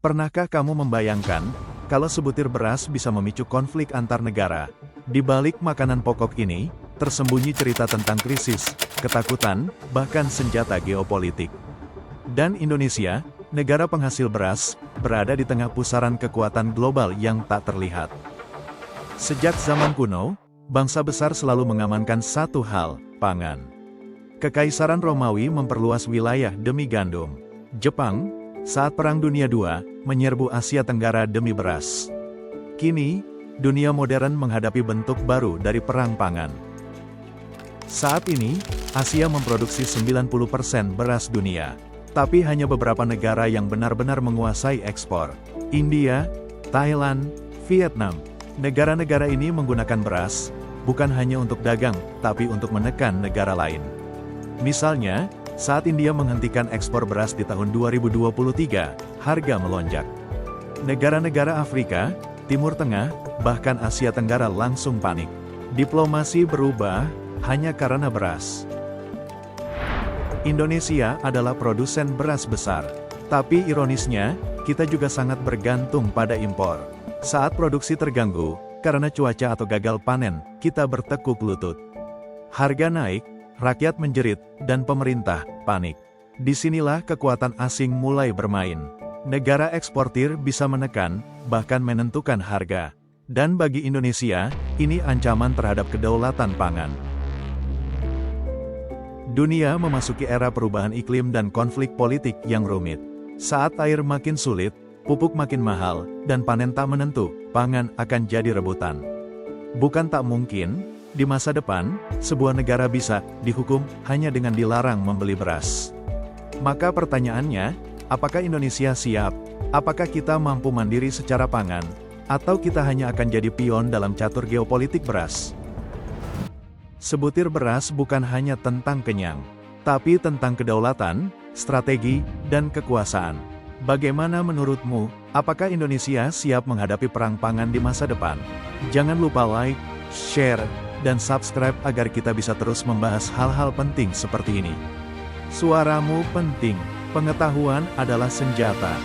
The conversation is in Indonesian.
Pernahkah kamu membayangkan, kalau sebutir beras bisa memicu konflik antar negara? Di balik makanan pokok ini, tersembunyi cerita tentang krisis, ketakutan, bahkan senjata geopolitik. Dan Indonesia, negara penghasil beras, berada di tengah pusaran kekuatan global yang tak terlihat. Sejak zaman kuno, bangsa besar selalu mengamankan satu hal, pangan. Kekaisaran Romawi memperluas wilayah demi gandum. Jepang, saat Perang Dunia II, menyerbu Asia Tenggara demi beras. Kini, dunia modern menghadapi bentuk baru dari perang pangan. Saat ini, Asia memproduksi 90% beras dunia. Tapi hanya beberapa negara yang benar-benar menguasai ekspor. India, Thailand, Vietnam. Negara-negara ini menggunakan beras, bukan hanya untuk dagang, tapi untuk menekan negara lain. Misalnya, saat India menghentikan ekspor beras di tahun 2023, harga melonjak. Negara-negara Afrika, Timur Tengah, bahkan Asia Tenggara langsung panik. Diplomasi berubah, hanya karena beras. Indonesia adalah produsen beras besar. Tapi ironisnya, kita juga sangat bergantung pada impor. Saat produksi terganggu, karena cuaca atau gagal panen, kita bertekuk lutut. Harga naik, rakyat menjerit, dan pemerintah panik. Disinilah kekuatan asing mulai bermain. Negara eksportir bisa menekan, bahkan menentukan harga. Dan bagi Indonesia, ini ancaman terhadap kedaulatan pangan. Dunia memasuki era perubahan iklim dan konflik politik yang rumit. Saat air makin sulit, pupuk makin mahal, dan panen tak menentu, pangan akan jadi rebutan. Bukan tak mungkin, di masa depan, sebuah negara bisa dihukum hanya dengan dilarang membeli beras. Maka pertanyaannya, apakah Indonesia siap? Apakah kita mampu mandiri secara pangan? Atau kita hanya akan jadi pion dalam catur geopolitik beras? Sebutir beras bukan hanya tentang kenyang, tapi tentang kedaulatan, strategi, dan kekuasaan. Bagaimana menurutmu, apakah Indonesia siap menghadapi perang pangan di masa depan? Jangan lupa like, share, dan subscribe agar kita bisa terus membahas hal-hal penting seperti ini. Suaramu penting, pengetahuan adalah senjata.